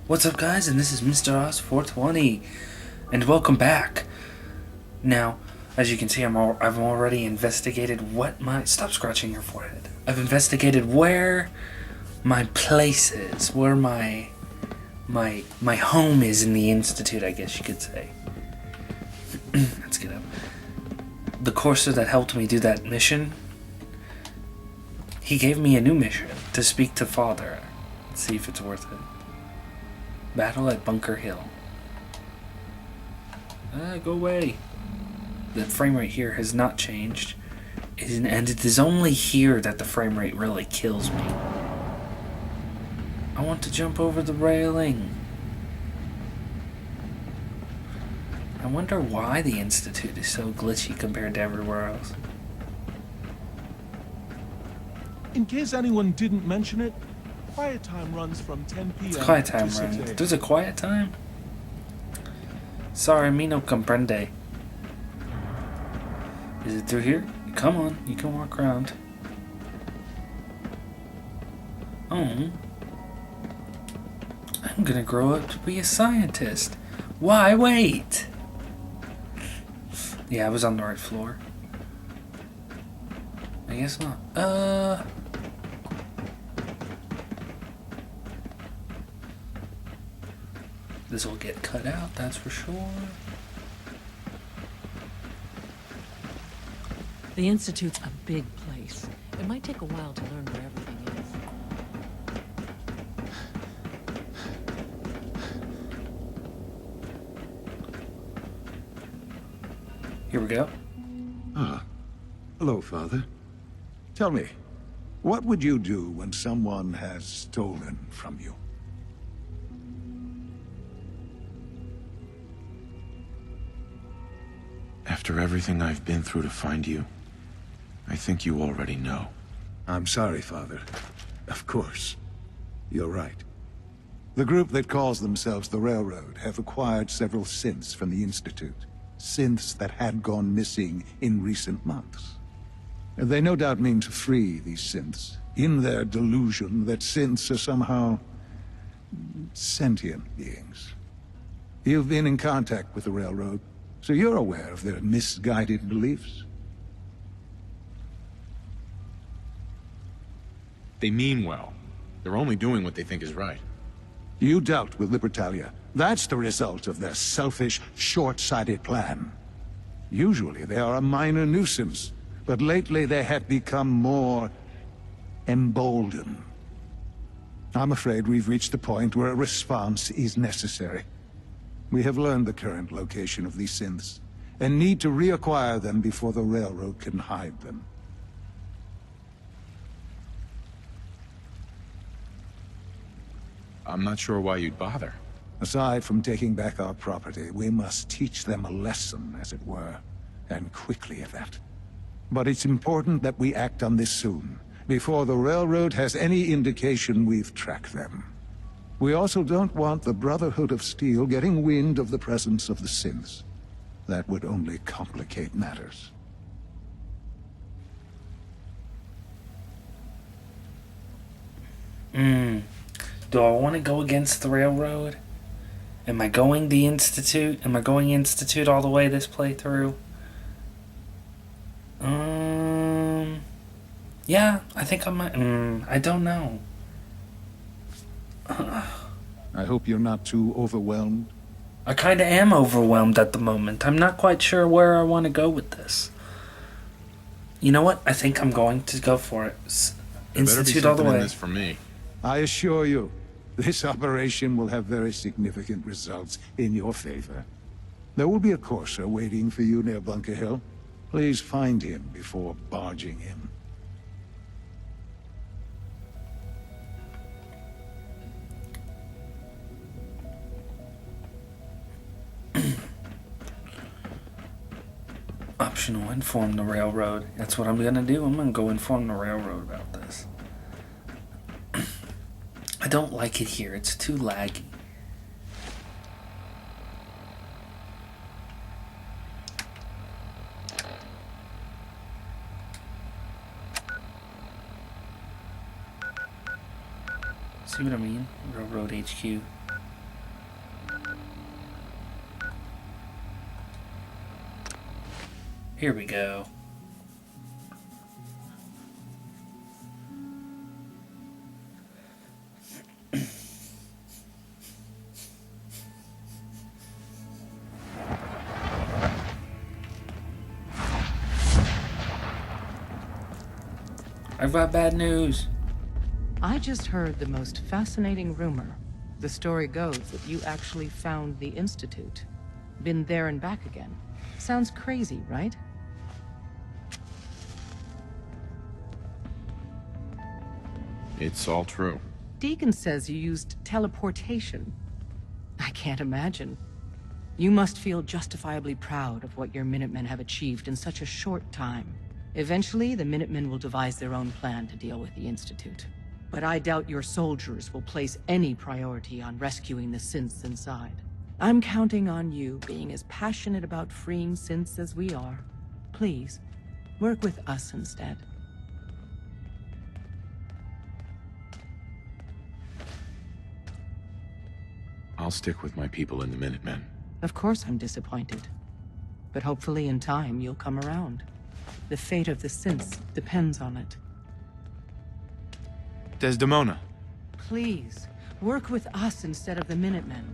What's up, guys? And this is Mr.Oz 420, and welcome back. Now, as you can see, I've already investigated what my... Stop scratching your forehead. I've investigated where my place is, where my home is in the Institute, I guess you could say. Let's get up. The courser that helped me do that mission, he gave me a new mission to speak to Father. Let's see if it's worth it. Battle at Bunker Hill. Go away. The frame rate here has not changed. And it is only here that the frame rate really kills me. I want to jump over the railing. I wonder why the Institute is so glitchy compared to everywhere else. In case anyone didn't mention it, quiet time runs from 10 p.m. It's quiet time, to 6 right? a.m. There's a quiet time? Sorry, me no comprende. Is it through here? Come on, you can walk around. Oh. I'm gonna grow up to be a scientist. Why wait? Yeah, I was on the right floor. I guess not. This will get cut out, that's for sure. The Institute's a big place. It might take a while to learn where everything is. Here we go. Ah, hello, Father. Tell me, what would you do when someone has stolen from you? After everything I've been through to find you, I think you already know. I'm sorry, Father. Of course. You're right. The group that calls themselves the Railroad have acquired several synths from the Institute. Synths that had gone missing in recent months. They no doubt mean to free these synths, in their delusion that synths are somehow sentient beings. You've been in contact with the Railroad, so you're aware of their misguided beliefs? They mean well. They're only doing what they think is right. You dealt with Libertalia. That's the result of their selfish, short-sighted plan. Usually they are a minor nuisance, but lately they have become more emboldened. I'm afraid we've reached the point where a response is necessary. We have learned the current location of these synths, and need to reacquire them before the Railroad can hide them. I'm not sure why you'd bother. Aside from taking back our property, we must teach them a lesson, as it were, and quickly at that. But it's important that we act on this soon, before the Railroad has any indication we've tracked them. We also don't want the Brotherhood of Steel getting wind of the presence of the synths. That would only complicate matters. Do I want to go against the Railroad? Am I going the Institute? Am I going Institute all the way this playthrough? Yeah, I think I might. I don't know. I hope you're not too overwhelmed. I kind of am overwhelmed at the moment. I'm not quite sure where I want to go with this. You know what? I think I'm going to go for it. Institute all the way. This for me. I assure you, this operation will have very significant results in your favor. There will be a courser waiting for you near Bunker Hill. Please find him before barging in. Optional, inform the Railroad. That's what I'm gonna do. I'm gonna go inform the Railroad about this. I don't like it here. It's too laggy. See what I mean? Railroad HQ. Here we go. I've got bad news. I just heard the most fascinating rumor. The story goes that you actually found the Institute. Been there and back again. Sounds crazy, right? It's all true. Deacon says you used teleportation. I can't imagine. You must feel justifiably proud of what your Minutemen have achieved in such a short time. Eventually, the Minutemen will devise their own plan to deal with the Institute. But I doubt your soldiers will place any priority on rescuing the synths inside. I'm counting on you being as passionate about freeing synths as we are. Please, work with us instead. I'll stick with my people in the Minutemen. Of course I'm disappointed. But hopefully in time you'll come around. The fate of the synths depends on it. Desdemona. Please, work with us instead of the Minutemen.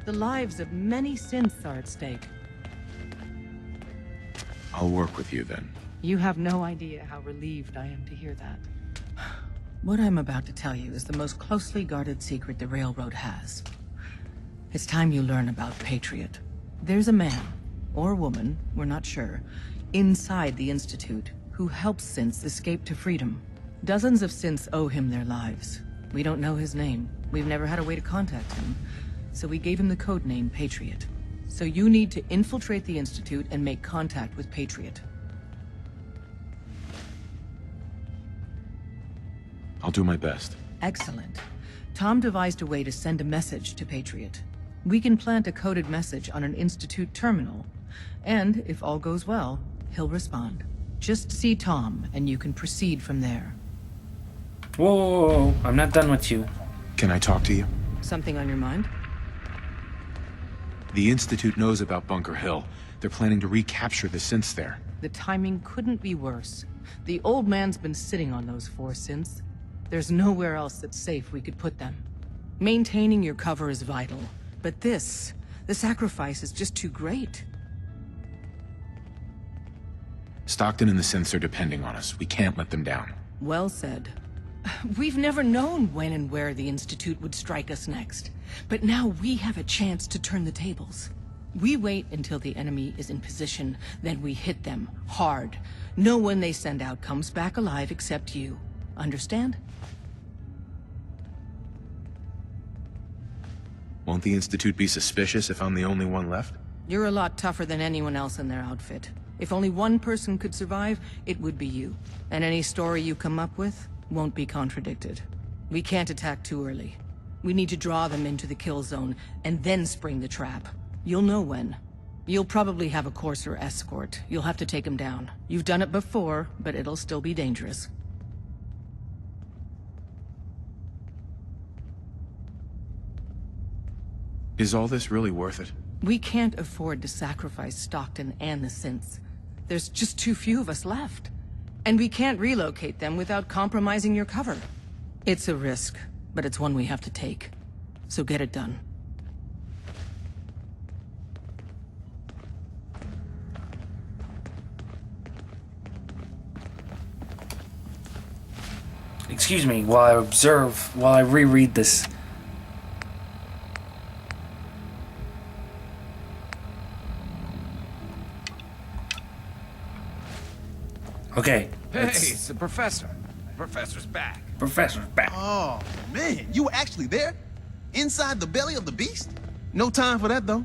The lives of many synths are at stake. I'll work with you then. You have no idea how relieved I am to hear that. What I'm about to tell you is the most closely guarded secret the Railroad has. It's time you learn about Patriot. There's a man, or woman, we're not sure, inside the Institute who helps synths escape to freedom. Dozens of synths owe him their lives. We don't know his name. We've never had a way to contact him. So we gave him the code name Patriot. So you need to infiltrate the Institute and make contact with Patriot. I'll do my best. Excellent. Tom devised a way to send a message to Patriot. We can plant a coded message on an Institute terminal. And, if all goes well, he'll respond. Just see Tom, and you can proceed from there. Whoa, whoa, whoa. I'm not done with you. Can I talk to you? Something on your mind? The Institute knows about Bunker Hill. They're planning to recapture the synths there. The timing couldn't be worse. The old man's been sitting on those 4 synths. There's nowhere else that's safe we could put them. Maintaining your cover is vital. But the sacrifice is just too great. Stockton and the synths are depending on us. We can't let them down. Well said. We've never known when and where the Institute would strike us next. But now we have a chance to turn the tables. We wait until the enemy is in position, then we hit them hard. No one they send out comes back alive except you. Understand? Won't the Institute be suspicious if I'm the only one left? You're a lot tougher than anyone else in their outfit. If only one person could survive, it would be you. And any story you come up with won't be contradicted. We can't attack too early. We need to draw them into the kill zone, and then spring the trap. You'll know when. You'll probably have a Courser escort. You'll have to take him down. You've done it before, but it'll still be dangerous. Is all this really worth it? We can't afford to sacrifice Stockton and the synths. There's just too few of us left. And we can't relocate them without compromising your cover. It's a risk, but it's one we have to take. So get it done. Excuse me while I reread this. Okay. Hey, it's the professor. The professor's back. Professor's back. Oh, man, you were actually there? Inside the belly of the beast? No time for that, though.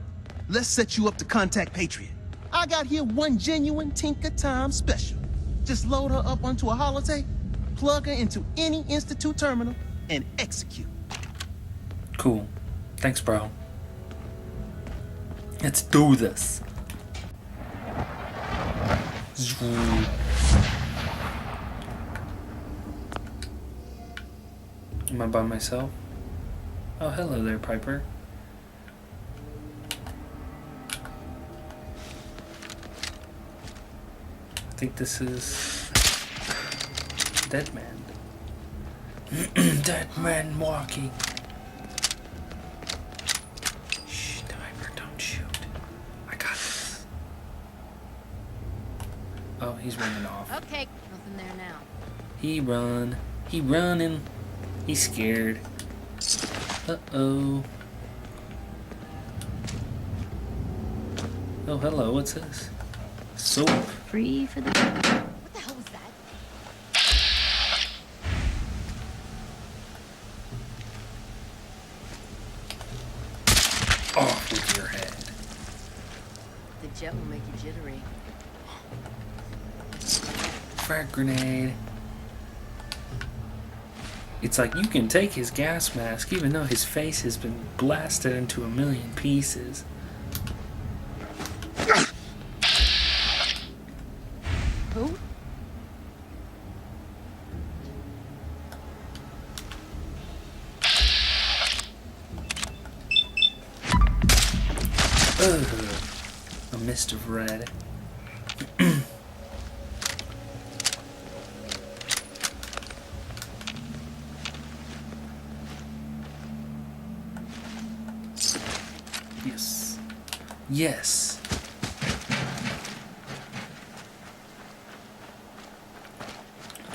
Let's set you up to contact Patriot. I got here one genuine Tinker Time special. Just load her up onto a holotape, plug her into any Institute terminal, and execute. Cool. Thanks, bro. Let's do this. Am I by myself? Oh, hello there, Piper. think this is Dead Man. Dead man walking. Shh, Timer, don't shoot. I got this. Oh, he's running off. Okay, nothing there now. He running. He's scared. Uh-oh. Oh, hello, what's this? Soap. Free for the... What the hell was that? Off with your head. The jet will make you jittery. Frag grenade. It's like you can take his gas mask even though his face has been blasted into a million pieces. Who? Ugh. A mist of red. Yes. Yes.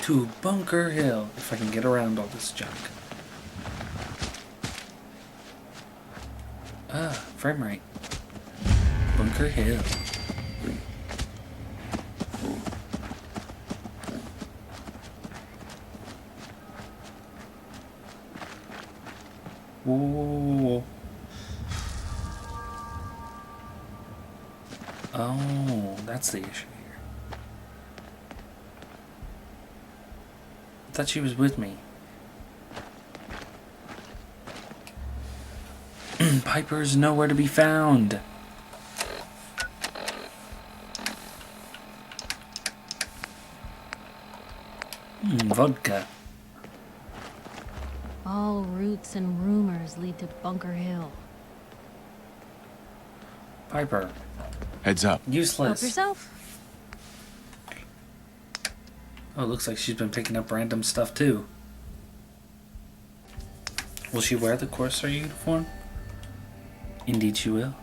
To Bunker Hill, if I can get around all this junk. Frame rate. Bunker Hill. Whoa. Oh, that's the issue here. I thought she was with me. Piper's nowhere to be found. Vodka. All routes and rumors lead to Bunker Hill. Piper. Heads up. Help Useless. yourself. Oh, looks like she's been picking up random stuff too. Will she wear the Corsair uniform? Indeed she will.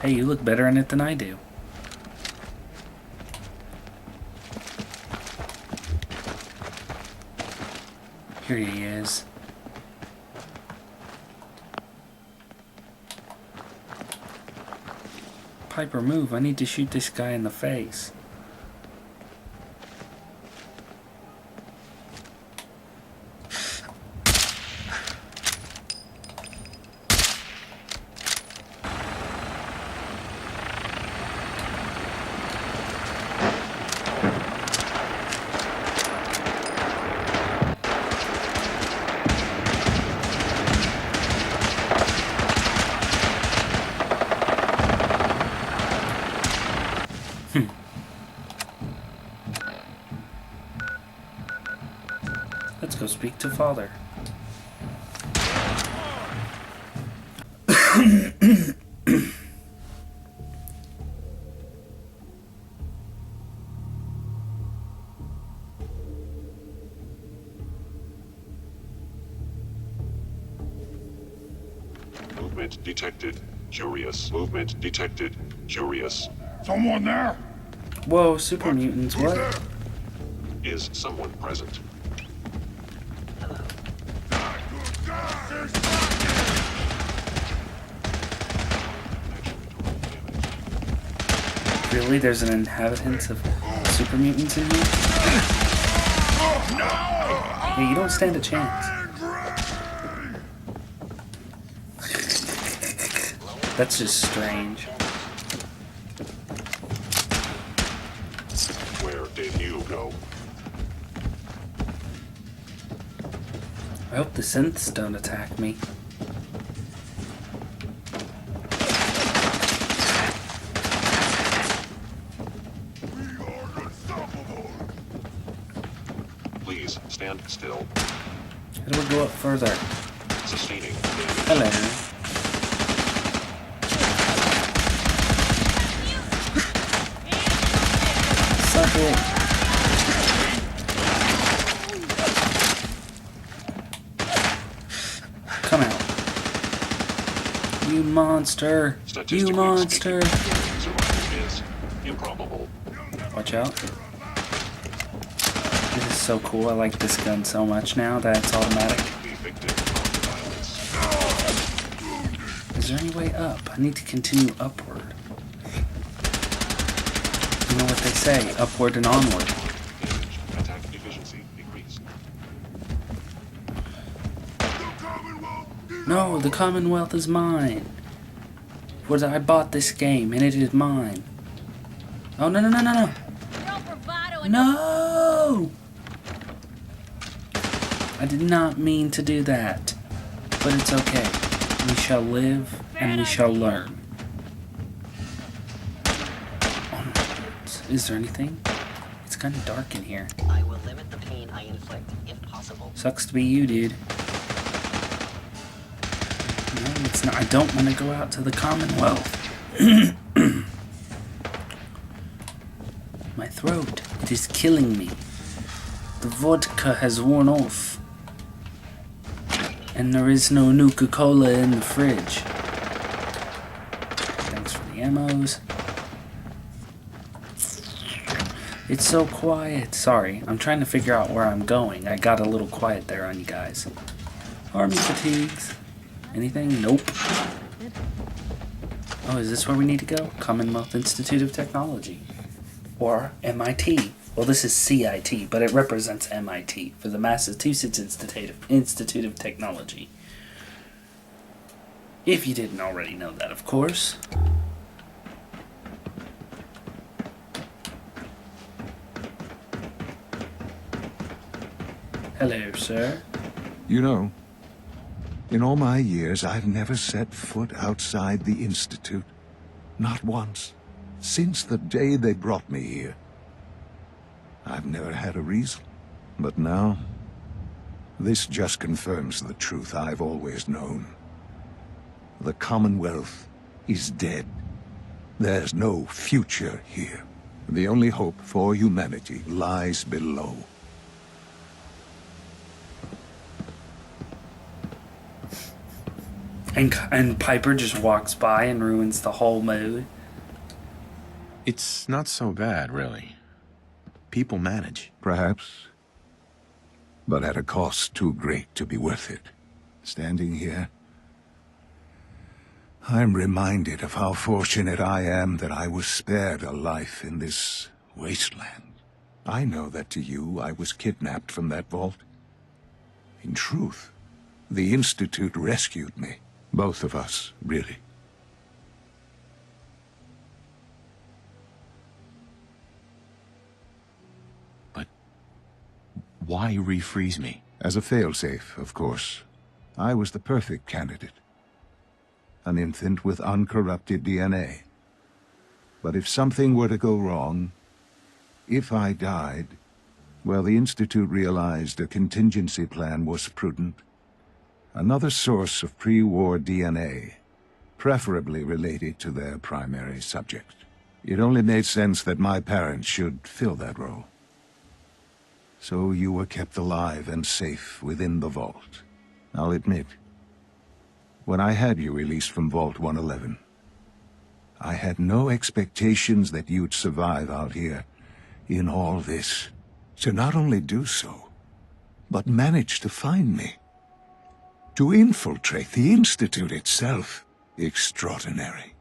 Hey, you look better in it than I do. Here he is. Piper, move. I need to shoot this guy in the face. Let's go speak to Father. Movement detected. Curious. Movement detected. Curious. Someone there? Whoa, super mutants, what? Is someone present? Really? There's an inhabitant of super mutants in here? Yeah, you don't stand a chance. That's just strange. Where did you go? I hope the synths don't attack me. Please stand still. How do we go up further? Sustaining damage. Hello. it. Come out. You monster. You monster. Survival is improbable. Watch out. This is so cool. I like this gun so much now that it's automatic. Be victim of violence. Is there any way up? I need to continue upward. You know what they say, upward and onward. Damage. Attack efficiency decreased. No, the Commonwealth is mine. For I bought this game and it is mine. Oh, no, no, no, no, no. No! I did not mean to do that. But it's okay. We shall live and we shall learn. Is there anything? It's kind of dark in here. I will limit the pain I inflict, if possible. Sucks to be you, dude. No, it's not. I don't want to go out to the Commonwealth. My throat. It is killing me. The vodka has worn off. And there is no Nuka-Cola in the fridge. Thanks for the ammos. It's so quiet. Sorry, I'm trying to figure out where I'm going. I got a little quiet there on you guys. Army fatigues. Anything? Nope. Oh, is this where we need to go? Commonwealth Institute of Technology. Or MIT. Well, this is CIT, but it represents MIT for the Massachusetts Institute of Technology. If you didn't already know that, of course. Hello, sir. You know, in all my years, I've never set foot outside the Institute. Not once. Since the day they brought me here. I've never had a reason. But now, this just confirms the truth I've always known. The Commonwealth is dead. There's no future here. The only hope for humanity lies below. And Piper just walks by and ruins the whole mood. It's not so bad, really. People manage. Perhaps. But at a cost too great to be worth it. Standing here, I'm reminded of how fortunate I am that I was spared a life in this wasteland. I know that to you, I was kidnapped from that vault. In truth, the Institute rescued me. Both of us, really. But why refreeze me? As a failsafe, of course. I was the perfect candidate. An infant with uncorrupted DNA. But if something were to go wrong, if I died, well, the Institute realized a contingency plan was prudent. Another source of pre-war DNA, preferably related to their primary subject. It only made sense that my parents should fill that role. So you were kept alive and safe within the vault. I'll admit, when I had you released from Vault 111, I had no expectations that you'd survive out here in all this. To not only do so, but manage to find me. To infiltrate the Institute itself. Extraordinary.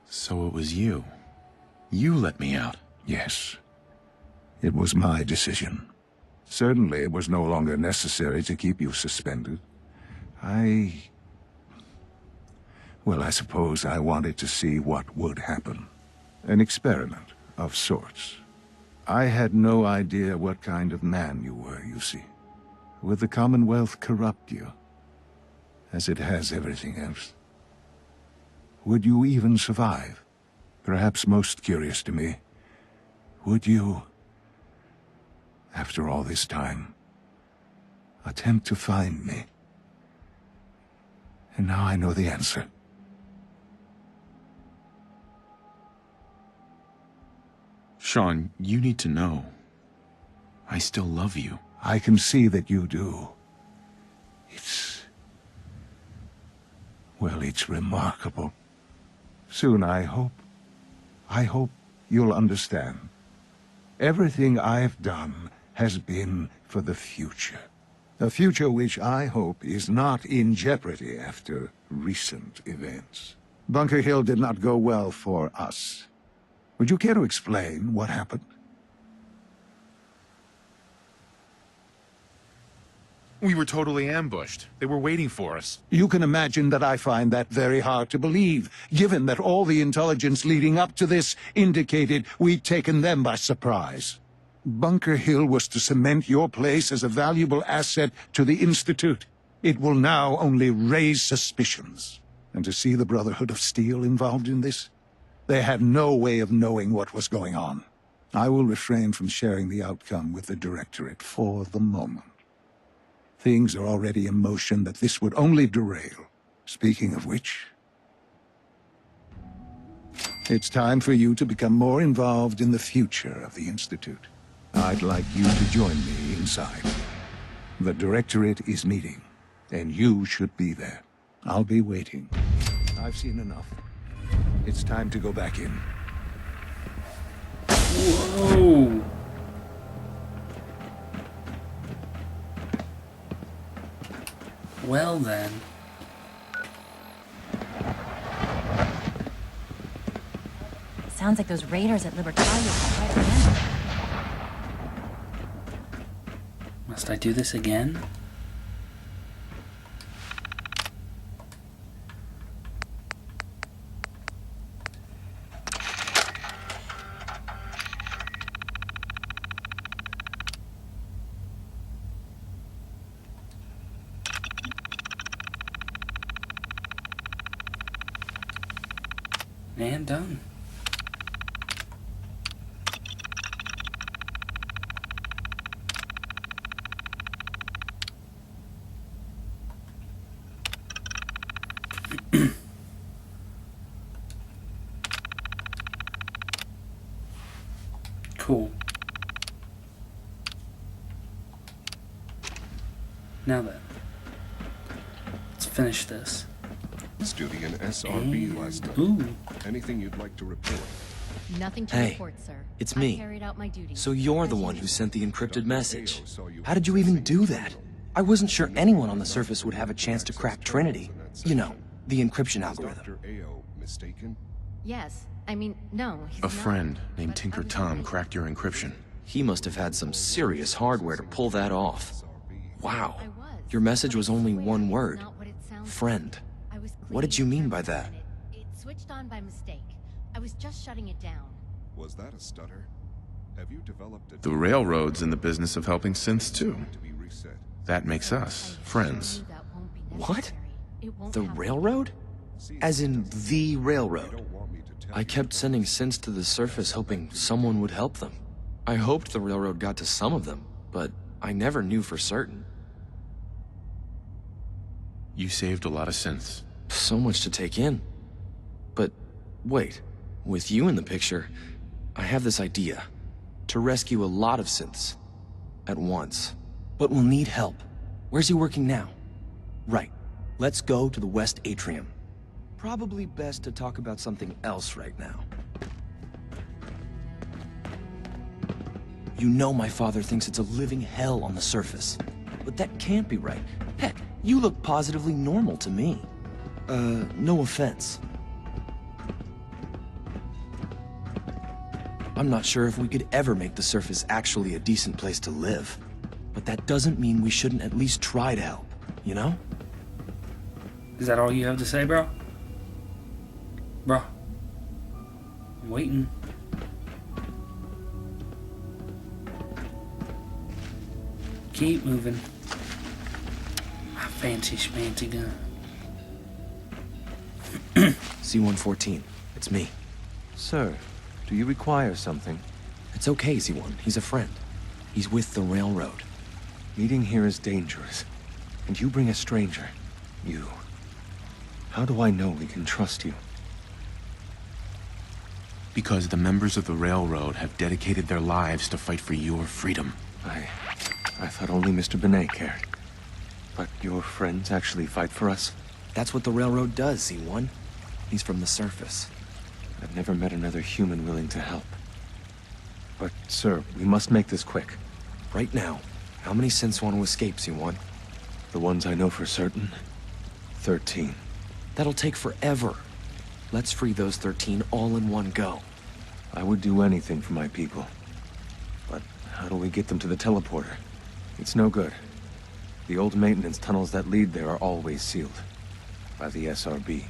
So it was you. You let me out. Yes. It was my decision. Certainly it was no longer necessary to keep you suspended. Well, I suppose I wanted to see what would happen. An experiment of sorts. I had no idea what kind of man you were, you see. Would the Commonwealth corrupt you? As it has everything else? Would you even survive? Perhaps most curious to me, would you, after all this time, attempt to find me? And now I know the answer. Sean, you need to know. I still love you. I can see that you do. Well, it's remarkable. Soon, I hope you'll understand. Everything I've done has been for the future. A future which I hope is not in jeopardy after recent events. Bunker Hill did not go well for us. Would you care to explain what happened? We were totally ambushed. They were waiting for us. You can imagine that I find that very hard to believe, given that all the intelligence leading up to this indicated we'd taken them by surprise. Bunker Hill was to cement your place as a valuable asset to the Institute. It will now only raise suspicions. And to see the Brotherhood of Steel involved in this? They had no way of knowing what was going on. I will refrain from sharing the outcome with the Directorate for the moment. Things are already in motion that this would only derail. Speaking of which, it's time for you to become more involved in the future of the Institute. I'd like you to join me inside. The Directorate is meeting, and you should be there. I'll be waiting. I've seen enough. It's time to go back in. Whoa! Well then. Sounds like those raiders at Libertalia are right again. Must I do this again? And done. Cool. Now then, let's finish this. Duty in SRB last night. Ooh. Anything you'd like to report? Nothing to Hey, report, sir. it's I me. carried out my duty. So you're the one who sent the encrypted message. How did you even do that? I wasn't sure anyone on the surface would have a chance to crack Trinity. You know, the encryption algorithm. Dr. Ao mistaken? Yes. I mean, no, he's A not. friend named But Tinker I was Tom wondering- cracked your encryption. He must have had some serious hardware to pull that off. Wow. I was, Your message but was I only swear one it's word. not what it sounds Friend. like. I was What did you cleaning mean by thermostat that? and It switched on by mistake. I was just shutting it down. Was that a stutter? Have you developed a The Railroad's in the business of helping synths too. to be reset? That makes us I friends. assure you that won't be What? necessary. It won't The happen. railroad? As in the railroad. Don't want me to tell I you. kept sending synths to the surface hoping someone would help them. I hoped the railroad got to some of them, but I never knew for certain. You saved a lot of synths. So much to take in. But wait, with you in the picture, I have this idea. To rescue a lot of synths. At once. But we'll need help. Where's he working now? Right. Let's go to the West Atrium. Probably best to talk about something else right now. You know my father thinks it's a living hell on the surface. But that can't be right. Heck, you look positively normal to me. No offense. I'm not sure if we could ever make the surface actually a decent place to live. But that doesn't mean we shouldn't at least try to help, you know? Is that all you have to say, bro? Bro. I'm waiting. Keep moving. My fancy schmancy gun. C-114, it's me. Sir, do you require something? It's okay, Z1. He's a friend. He's with the railroad. Meeting here is dangerous. And you bring a stranger. You. How do I know we can trust you? Because the members of the Railroad have dedicated their lives to fight for your freedom. I thought only Mr. Benet cared. But your friends actually fight for us? That's what the Railroad does, C1. He's from the surface. I've never met another human willing to help. But, sir, we must make this quick. Right now, how many synths want to escape, C1? The ones I know for certain, 13. That'll take forever. Let's free those 13 all in one go. I would do anything for my people. But how do we get them to the teleporter? It's no good. The old maintenance tunnels that lead there are always sealed. By the SRB.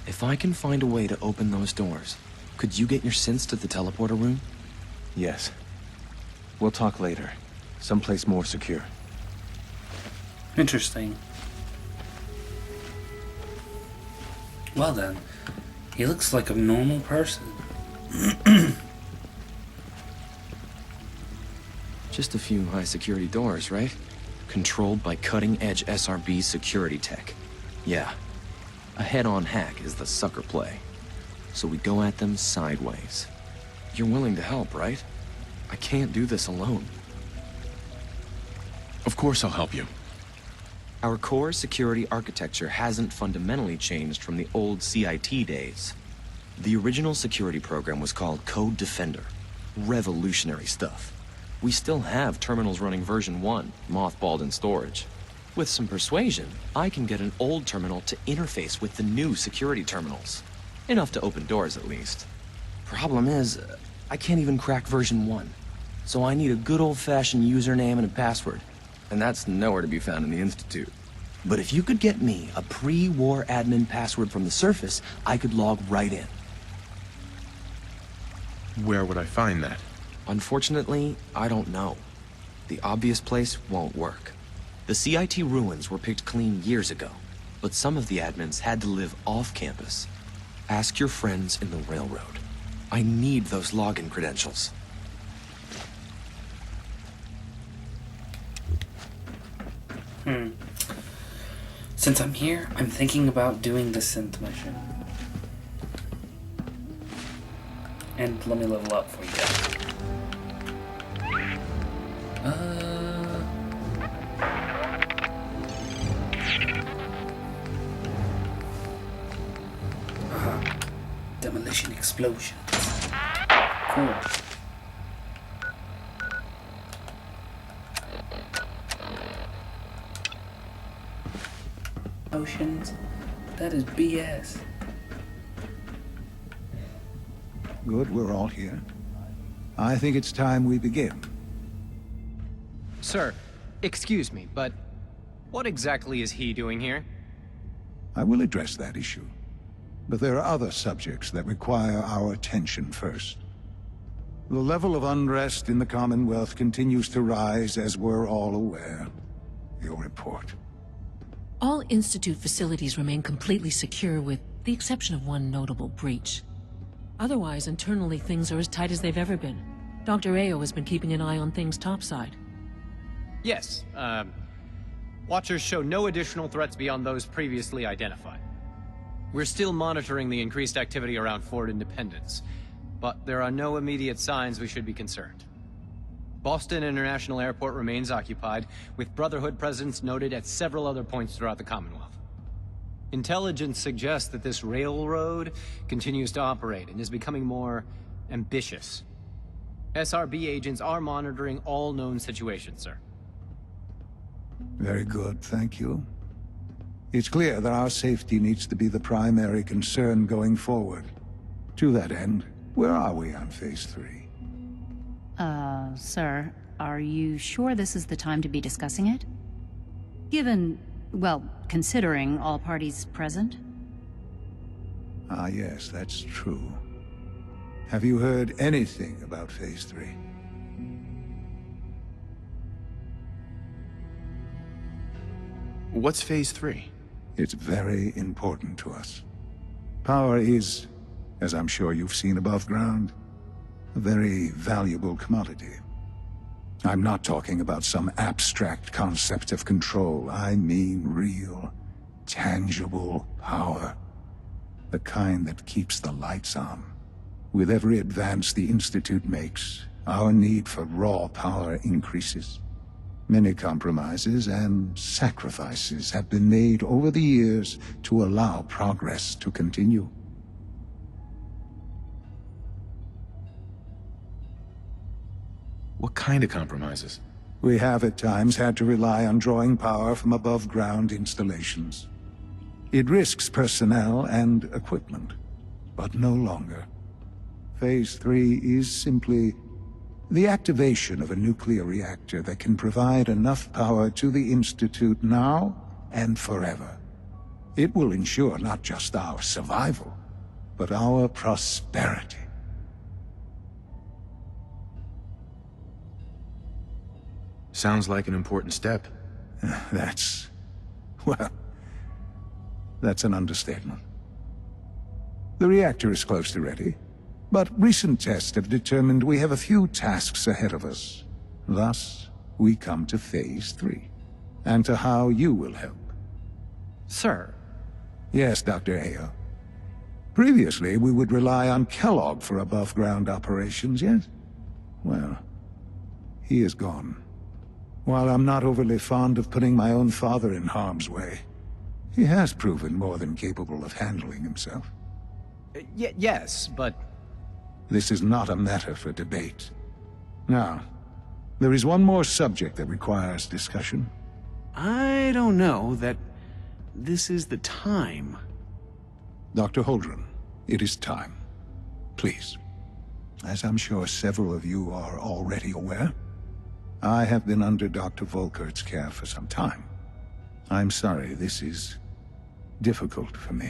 If I can find a way to open those doors, could you get your synths to the teleporter room? Yes. We'll talk later. Someplace more secure. Interesting. Well then, he looks like a normal person. Just a few high-security doors, right? Controlled by cutting-edge SRB security tech. Yeah. A head-on hack is the sucker play. So we go at them sideways. You're willing to help, right? I can't do this alone. Of course I'll help you. Our core security architecture hasn't fundamentally changed from the old CIT days. The original security program was called Code Defender. Revolutionary stuff. We still have terminals running version 1, mothballed in storage. With some persuasion, I can get an old terminal to interface with the new security terminals. Enough to open doors, at least. Problem is, I can't even crack version 1. So I need a good old-fashioned username and a password. And that's nowhere to be found in the Institute. But if you could get me a pre-war admin password from the surface, I could log right in. Where would I find that? Unfortunately, I don't know. The obvious place won't work. The CIT ruins were picked clean years ago, but some of the admins had to live off campus. Ask your friends in the Railroad. I need those login credentials. Since I'm here, I'm thinking about doing the synth mission. And let me level up for you guys. Demolition explosions. Cool. Oceans? That is BS. Good, we're all here. I think it's time we begin. Sir, excuse me, but what exactly is he doing here? I will address that issue. But there are other subjects that require our attention first. The level of unrest in the Commonwealth continues to rise, as we're all aware. Your report. All Institute facilities remain completely secure with the exception of one notable breach. Otherwise, internally things are as tight as they've ever been. Dr. Ao has been keeping an eye on things topside. Yes, Watchers show no additional threats beyond those previously identified. We're still monitoring the increased activity around Fort Independence, but there are no immediate signs we should be concerned. Boston International Airport remains occupied, with Brotherhood presence noted at several other points throughout the Commonwealth. Intelligence suggests that this railroad continues to operate and is becoming more ambitious. SRB agents are monitoring all known situations, sir. Very good, thank you. It's clear that our safety needs to be the primary concern going forward. To that end, where are we on Phase 3? Sir, are you sure this is the time to be discussing it? Given, well, considering all parties present? Ah, yes, that's true. Have you heard anything about Phase 3? What's Phase 3? It's very important to us. Power is, as I'm sure you've seen above ground, a very valuable commodity. I'm not talking about some abstract concept of control. I mean real, tangible power. the kind that keeps the lights on. With every advance the Institute makes, our need for raw power increases. Many compromises and sacrifices have been made over the years to allow progress to continue. What kind of compromises? We have at times had to rely on drawing power from above-ground installations. It risks personnel and equipment, but no longer. Phase 3 is simply the activation of a nuclear reactor that can provide enough power to the Institute now and forever. It will ensure not just our survival, but our prosperity. Sounds like an important step. That's an understatement. The reactor is close to ready, but recent tests have determined we have a few tasks ahead of us. Thus, we come to Phase 3, and to how you will help. Sir. Yes, Dr. Ayo. Previously, we would rely on Kellogg for above-ground operations, yes? Well, he is gone. While I'm not overly fond of putting my own father in harm's way, he has proven more than capable of handling himself. Yes, but... This is not a matter for debate. Now, there is one more subject that requires discussion. I don't know that this is the time. Dr. Holdren, it is time. Please. As I'm sure several of you are already aware, I have been under Dr. Volkert's care for some time. I'm sorry, this is difficult for me.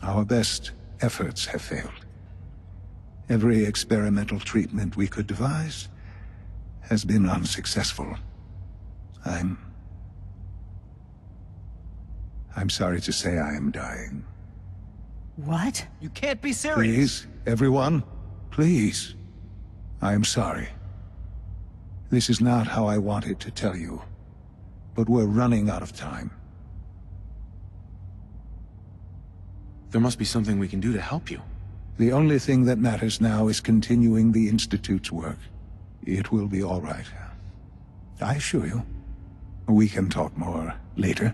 Our best efforts have failed. Every experimental treatment we could devise has been unsuccessful. I'm sorry to say I am dying. What? You can't be serious! Please, everyone, please. I am sorry. This is not how I wanted to tell you, but we're running out of time. There must be something we can do to help you. The only thing that matters now is continuing the Institute's work. It will be all right. I assure you. We can talk more later.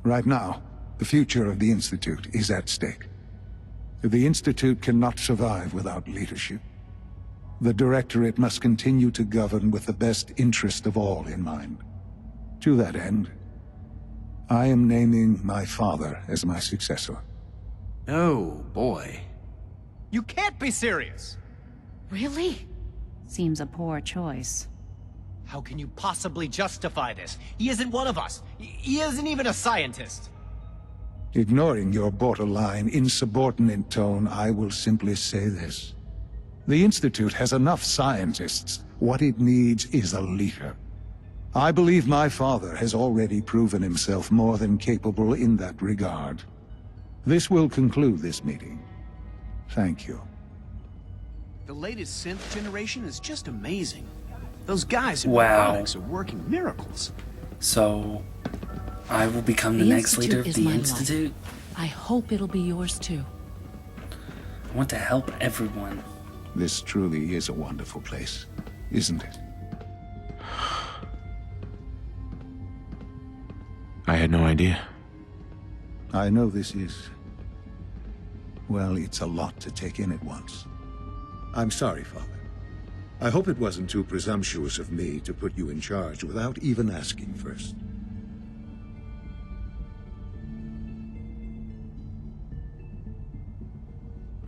Right now, the future of the Institute is at stake. The Institute cannot survive without leadership. The Directorate must continue to govern with the best interest of all in mind. To that end, I am naming my father as my successor. Oh, boy. You can't be serious! Really? Seems a poor choice. How can you possibly justify this? He isn't one of us. He isn't even a scientist. Ignoring your borderline, insubordinate tone, I will simply say this. The Institute has enough scientists. What it needs is a leader. I believe my father has already proven himself more than capable in that regard. This will conclude this meeting. Thank you. The latest synth generation is just amazing. Those guys in Wow. robotics are working miracles. So, I will become the next leader of is the my Institute? life. I hope it'll be yours too. I want to help everyone. This truly is a wonderful place, isn't it? I had no idea. I know this is... well, it's a lot to take in at once. I'm sorry, Father. I hope it wasn't too presumptuous of me to put you in charge without even asking first.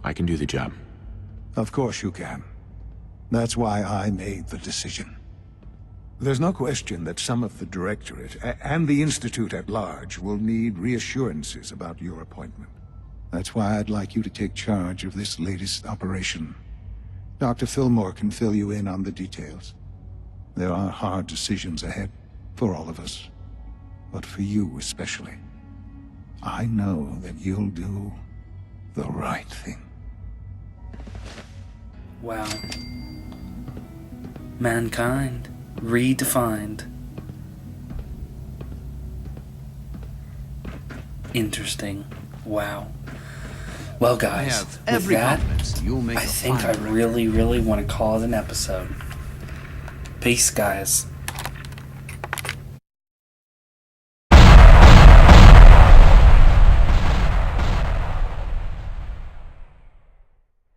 I can do the job. Of course you can. That's why I made the decision. There's no question that some of the Directorate, and the Institute at large, will need reassurances about your appointment. That's why I'd like you to take charge of this latest operation. Dr. Fillmore can fill you in on the details. There are hard decisions ahead, for all of us. But for you especially. I know that you'll do the right thing. Wow. Mankind redefined. Interesting. Wow. Well, guys, have with every that, confidence you'll make I a think fine I really, really want to call it an episode. Peace, guys.